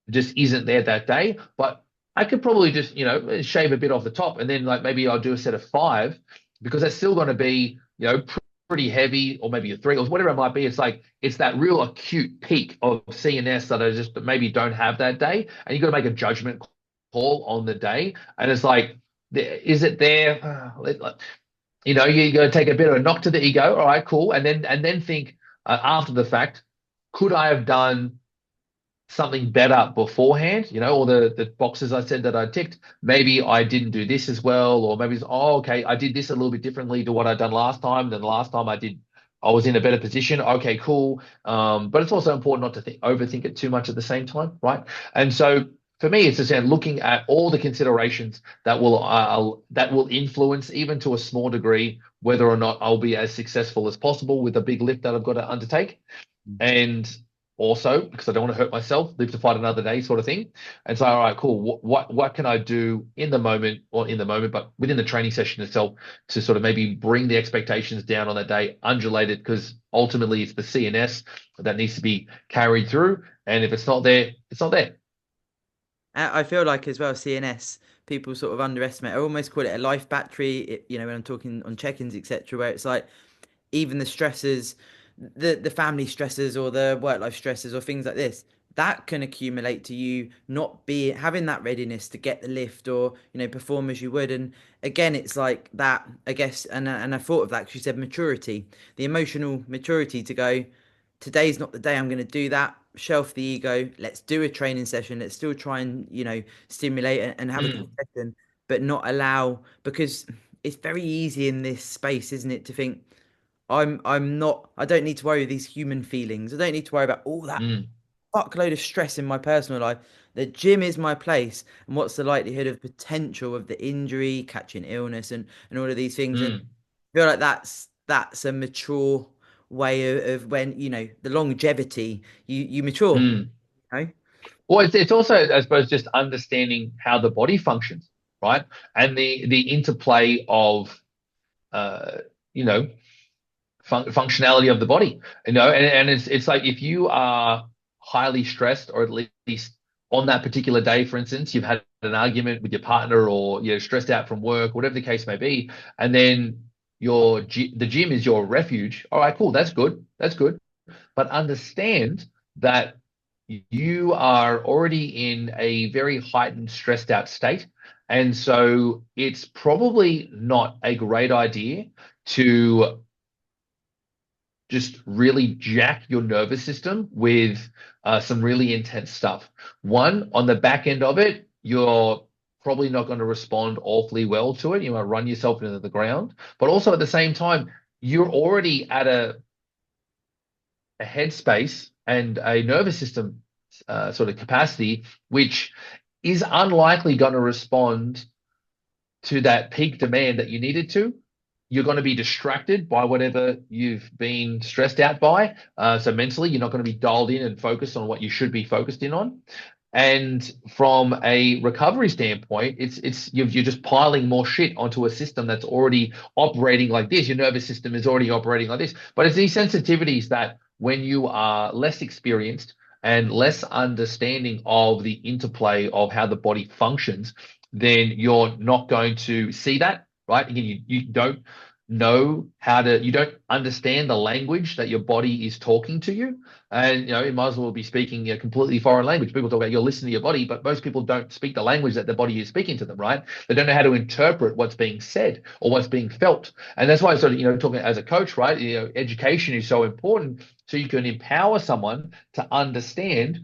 just isn't there that day. But I could probably just, shave a bit off the top, and then like maybe I'll do a set of 5, because that's still going to be, pretty heavy, or maybe a 3 or whatever it might be. It's like, it's that real acute peak of CNS that I just maybe don't have that day. And you got to make a judgment call on the day. And it's like, is it there? You got to take a bit of a knock to the ego. All right, cool. And then think after the fact, could I have done something better beforehand, all the boxes I said that I ticked, maybe I didn't do this as well, or maybe it's, oh, okay, I did this a little bit differently to what I'd done last time. Then the last time I was in a better position. Okay, cool. But it's also important not to overthink it too much at the same time, right? And so for me, it's just looking at all the considerations that will influence, even to a small degree, whether or not I'll be as successful as possible with a big lift that I've got to undertake. And also, because I don't want to hurt myself, live to fight another day, sort of thing. And so, all right, cool. What can I do in the moment, but within the training session itself, to sort of maybe bring the expectations down on that day, undulate it, because ultimately it's the CNS that needs to be carried through. And if it's not there, it's not there. I feel like as well, CNS, people sort of underestimate. I almost call it a life battery, when I'm talking on check-ins, etc., where it's like, even the stresses, the family stresses or the work life stresses or things like this, that can accumulate to you not be having that readiness to get the lift or perform as you would. And again, it's like that, I guess. And I thought of that because you said maturity, the emotional maturity to go, today's not the day I'm going to do that. Shelf the ego. Let's do a training session. Let's still try and stimulate and have a good Mm, session, but not allow, because it's very easy in this space, isn't it, to think I'm not, I don't need to worry with these human feelings. I don't need to worry about all that mm, fuckload of stress in my personal life. The gym is my place. And what's the likelihood of potential of the injury, catching illness and all of these things? And mm, I feel like that's a mature way of when, the longevity, you mature, mm. you know? Well, it's also, I suppose, just understanding how the body functions, right? And the interplay of, uh, you know, functionality of the body, and it's like, if you are highly stressed, or at least on that particular day, for instance, you've had an argument with your partner, or you're stressed out from work, whatever the case may be, and then the gym is your refuge. All right, cool, that's good, but understand that you are already in a very heightened, stressed out state. And so it's probably not a great idea to just really jack your nervous system with some really intense stuff. One, on the back end of it, you're probably not going to respond awfully well to it. You might run yourself into the ground. But also at the same time, you're already at a headspace and a nervous system sort of capacity, which is unlikely going to respond to that peak demand that you needed to. You're going to be distracted by whatever you've been stressed out by. So mentally, you're not going to be dialed in and focused on what you should be focused in on. And from a recovery standpoint, you're just piling more shit onto a system that's already operating like this. Your nervous system is already operating like this. But it's these sensitivities that when you are less experienced and less understanding of the interplay of how the body functions, then you're not going to see that, right? Again, you don't know you don't understand the language that your body is talking to you. And, you might as well be speaking a completely foreign language. People talk about you're listening to your body, but most people don't speak the language that the body is speaking to them, right? They don't know how to interpret what's being said or what's being felt. And that's why sort of, talking as a coach, right? Education is so important so you can empower someone to understand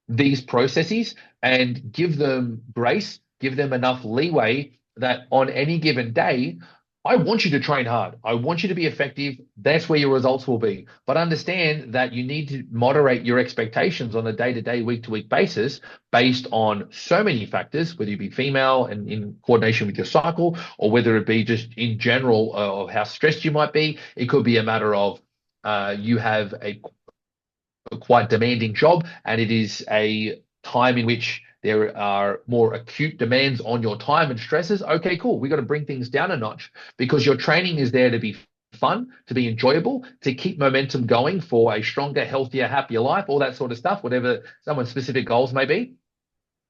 these processes and give them grace, give them enough leeway that on any given day, I want you to train hard. I want you to be effective. That's where your results will be. But understand that you need to moderate your expectations on a day to day, week to week basis based on so many factors, whether you be female and in coordination with your cycle, or whether it be just in general of how stressed you might be. It could be a matter of you have a quite demanding job, and it is a time in which there are more acute demands on your time and stresses. Okay, cool. We got to bring things down a notch because your training is there to be fun, to be enjoyable, to keep momentum going for a stronger, healthier, happier life, all that sort of stuff, whatever someone's specific goals may be.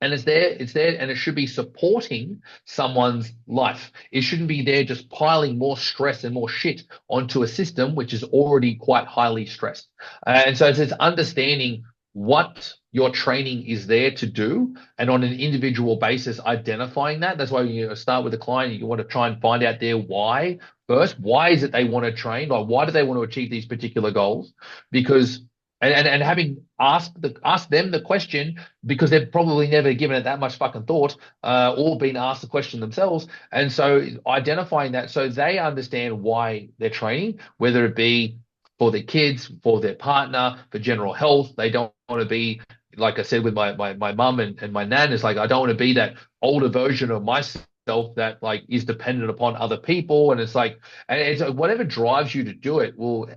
And it's there, and it should be supporting someone's life. It shouldn't be there just piling more stress and more shit onto a system which is already quite highly stressed. And so it's understanding what your training is there to do, and on an individual basis, identifying that. That's why you start with the client. You want to try and find out their why first. Why is it they want to train? Like, why do they want to achieve these particular goals? Because and having asked them the question because they've probably never given it that much fucking thought, or been asked the question themselves. And so identifying that so they understand why they're training, whether it be for their kids, for their partner, for general health. They don't want to be, like I said, with my mum and my nan, it's like, I don't want to be that older version of myself that like is dependent upon other people. And it's like, and it's whatever drives you to do it will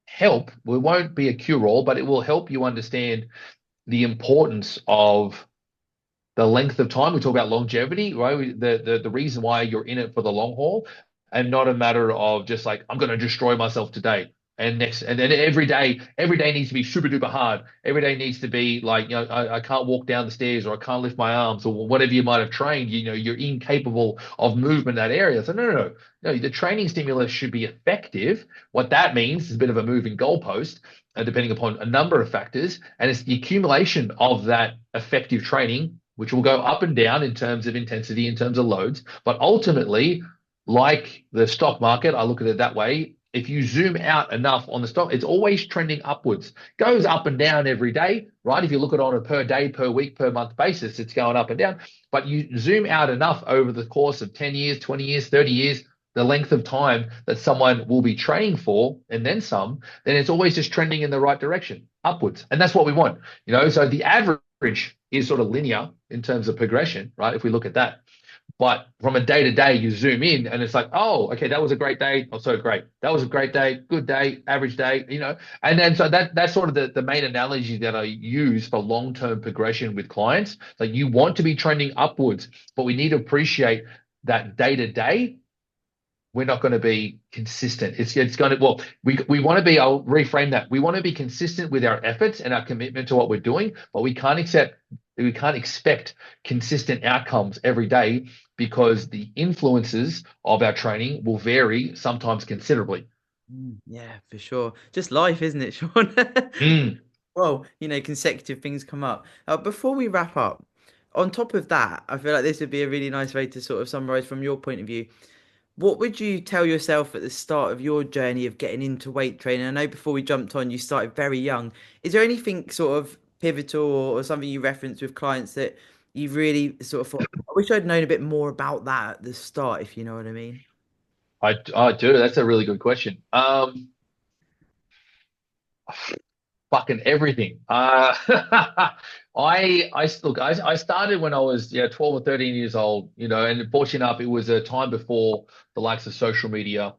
help. It won't be a cure-all, but it will help you understand the importance of the length of time. We talk about longevity, right? The reason why you're in it for the long haul, and not a matter of just like, I'm going to destroy myself today. And then every day needs to be super duper hard. Every day needs to be like, I can't walk down the stairs, or I can't lift my arms, or whatever you might have trained. You're incapable of movement in that area. So no. The training stimulus should be effective. What that means is a bit of a moving goalpost, depending upon a number of factors, and it's the accumulation of that effective training, which will go up and down in terms of intensity, in terms of loads, but ultimately, like the stock market, I look at it that way. If you zoom out enough on the stock, it's always trending upwards. Goes up and down every day, right? If you look at it on a per day, per week, per month basis, it's going up and down. But you zoom out enough over the course of 10 years, 20 years, 30 years, the length of time that someone will be training for, and then some, then it's always just trending in the right direction, upwards. And that's what we want. So the average is sort of linear in terms of progression, right? If we look at that. But from a day to day, you zoom in and it's like, oh, okay, that was a great day. Oh, so great. That was a great day, good day, average day, And then so that's sort of the main analogy that I use for long-term progression with clients. Like, you want to be trending upwards, but we need to appreciate that day to day, we're not going to be consistent. It's going to, well, we want to be, I'll reframe that. We want to be consistent with our efforts and our commitment to what we're doing, but we can't expect consistent outcomes every day, because the influences of our training will vary, sometimes considerably. Yeah, for sure. Just life, isn't it, Sean? Mm. Well, consecutive things come up. Before we wrap up, on top of that, I feel like this would be a really nice way to sort of summarize from your point of view. What would you tell yourself at the start of your journey of getting into weight training? I know before we jumped on, you started very young. Is there anything sort of pivotal, or something you reference with clients that you really sort of thought, I wish I'd known a bit more about that at the start, if you know what I mean? I do. That's a really good question. Fucking everything. I started when I was 12 or 13 years old, and fortunate enough, it was a time before the likes of social media.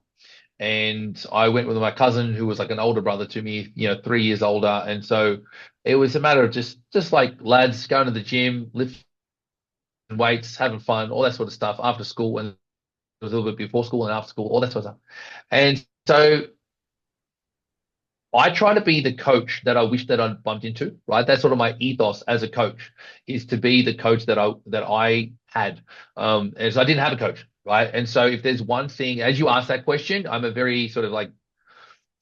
And I went with my cousin who was like an older brother to me, 3 years older. And so it was a matter of just like lads going to the gym, lifting weights, having fun, all that sort of stuff after school, and it was a little bit before school and after school, all that sort of stuff. And so I try to be the coach that I wish that I'd bumped into, right? That's sort of my ethos as a coach, is to be the coach that I had. And so I didn't have a coach, right? And so if there's one thing, as you ask that question, I'm a very sort of like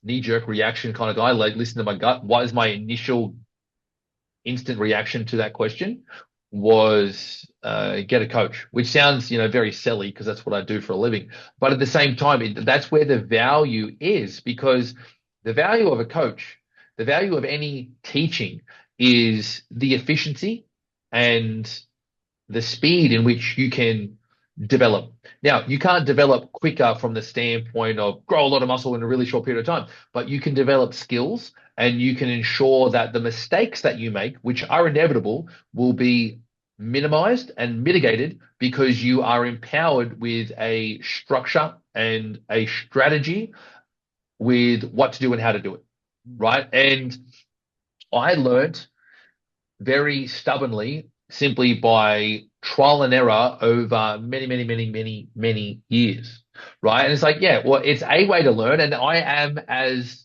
knee-jerk reaction kind of guy. Like, listen to my gut. What is my initial instant reaction to that question? Was get a coach, which sounds, very silly because that's what I do for a living. But at the same time, that's where the value is, because the value of a coach, the value of any teaching is the efficiency and the speed in which you can develop. Now, you can't develop quicker from the standpoint of grow a lot of muscle in a really short period of time, but you can develop skills and you can ensure that the mistakes that you make, which are inevitable, will be minimized and mitigated because you are empowered with a structure and a strategy with what to do and how to do it, right? And I learned very stubbornly simply by trial and error over many, many, many, many, many years, right? And it's like, yeah, well, it's a way to learn, and I am as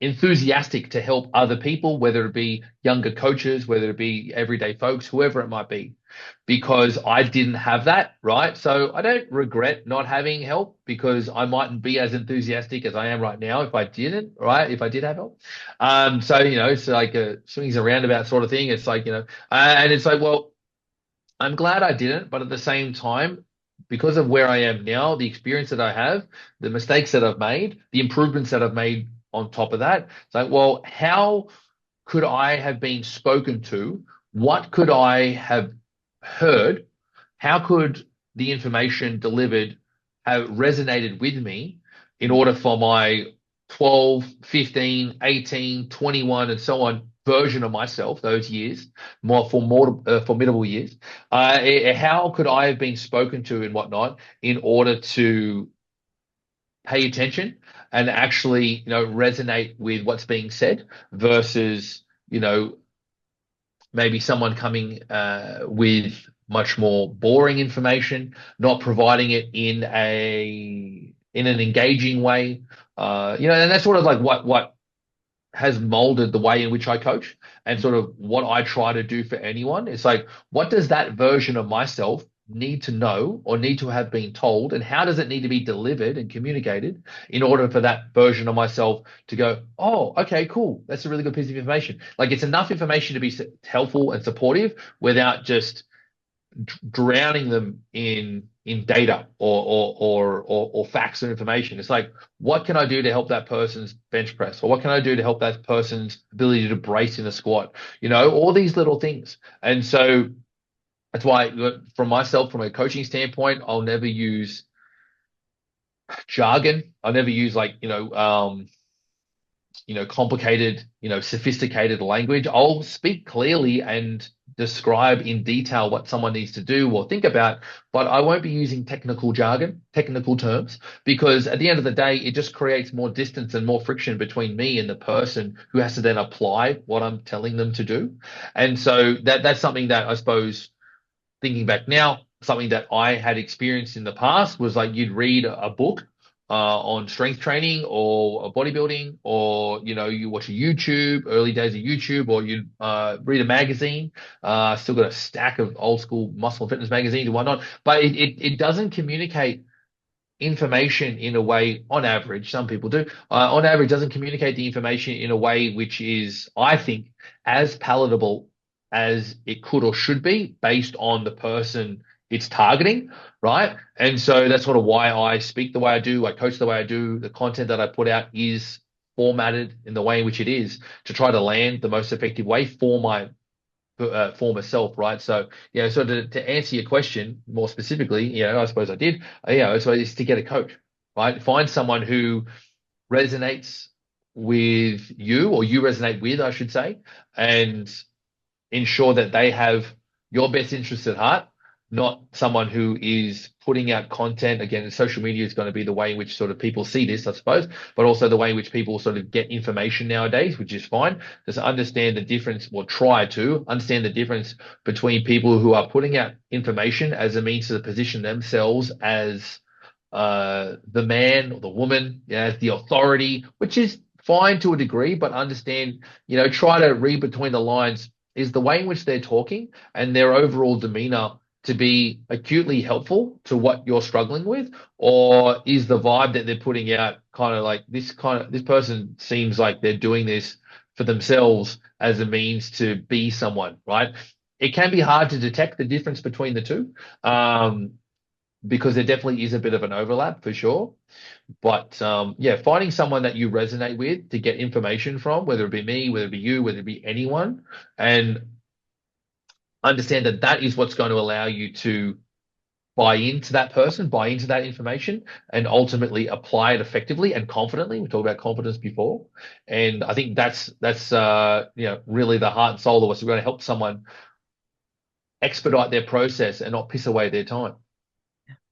enthusiastic to help other people, whether it be younger coaches, whether it be everyday folks, whoever it might be, because I didn't have that, right? So I don't regret not having help because I mightn't be as enthusiastic as I am right now if I didn't, right? If I did have help. So, it's like a swings and roundabout sort of thing. It's like, and it's like, well, I'm glad I didn't, but at the same time, because of where I am now, the experience that I have, the mistakes that I've made, the improvements that I've made on top of that, it's like, well, how could I have been spoken to? What could I have heard? How could the information delivered have resonated with me in order for my 12, 15, 18, 21, and so on version of myself, those years, more formidable years, how could I have been spoken to and whatnot in order to pay attention and actually, resonate with what's being said versus, maybe someone coming with much more boring information, not providing it in an engaging way. And that's sort of like what has molded the way in which I coach and sort of what I try to do for anyone. It's like, what does that version of myself need to know or need to have been told, and how does it need to be delivered and communicated in order for that version of myself to go, oh, okay, cool. That's a really good piece of information. Like, it's enough information to be helpful and supportive without just drowning them in data or facts and information. It's like, what can I do to help that person's bench press, or what can I do to help that person's ability to brace in a squat? All these little things. And so that's why, from myself, from a coaching standpoint, I'll never use jargon. I'll never use like, complicated, sophisticated language. I'll speak clearly and describe in detail what someone needs to do or think about, but I won't be using technical jargon, technical terms, because at the end of the day, it just creates more distance and more friction between me and the person who has to then apply what I'm telling them to do. And so that's something that I suppose, thinking back now, something that I had experienced in the past was like, you'd read a book on strength training or bodybuilding, or you watch a YouTube, early days of YouTube, or you read a magazine. Still got a stack of old school muscle and fitness magazines and whatnot, but it doesn't communicate information in a way, on average, some people do, on average, doesn't communicate the information in a way which is, I think, as palatable as it could or should be based on the person it's targeting, right? And so that's sort of why I speak the way I do, I coach the way I do, the content that I put out is formatted in the way in which it is to try to land the most effective way for my former self, right? So, so to answer your question more specifically, I suppose I did, so it's to get a coach, right? Find someone who resonates with you, or you resonate with, I should say, and ensure that they have your best interests at heart, not someone who is putting out content. Again, social media is going to be the way in which sort of people see this, I suppose, but also the way in which people sort of get information nowadays, which is fine. Just understand the difference, or try to understand the difference between people who are putting out information as a means to position themselves as the man or the woman, as the authority, which is fine to a degree, but understand, try to read between the lines. Is the way in which they're talking and their overall demeanor to be acutely helpful to what you're struggling with, or is the vibe that they're putting out kind of like this person seems like they're doing this for themselves as a means to be someone, right? It can be hard to detect the difference between the two, because there definitely is a bit of an overlap for sure. But yeah, finding someone that you resonate with to get information from, whether it be me, whether it be you, whether it be anyone, and understand that that is what's going to allow you to buy into that person, buy into that information, and ultimately apply it effectively and confidently. We talked about confidence before, and I think that's really the heart and soul of us. We're going to help someone expedite their process and not piss away their time.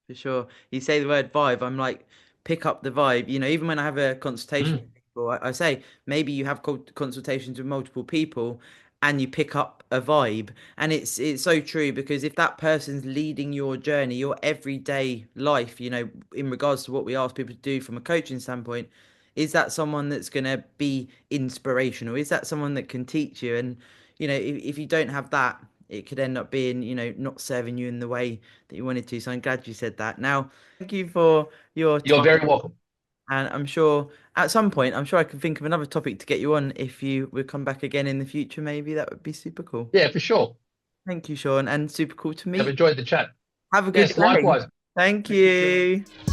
For sure. You say the word vibe, I'm like, pick up the vibe. Even when I have a consultation Mm. with people, I say maybe you have consultations with multiple people and you pick up a vibe. And it's so true because if that person's leading your journey, your everyday life, in regards to what we ask people to do from a coaching standpoint, is that someone that's going to be inspirational? Is that someone that can teach you? And, if you don't have that, it could end up being, not serving you in the way that you wanted to. So I'm glad you said that. Now, thank you for your You're time. very welcome. And I'm sure at some point, I'm sure I can think of another topic to get you on if you would come back again in the future. Maybe that would be super cool. Yeah, for sure. Thank you, Sean, and super cool to I've meet. enjoyed the chat. Have a good Yes, day. likewise. Thank Thank you, Julian. you.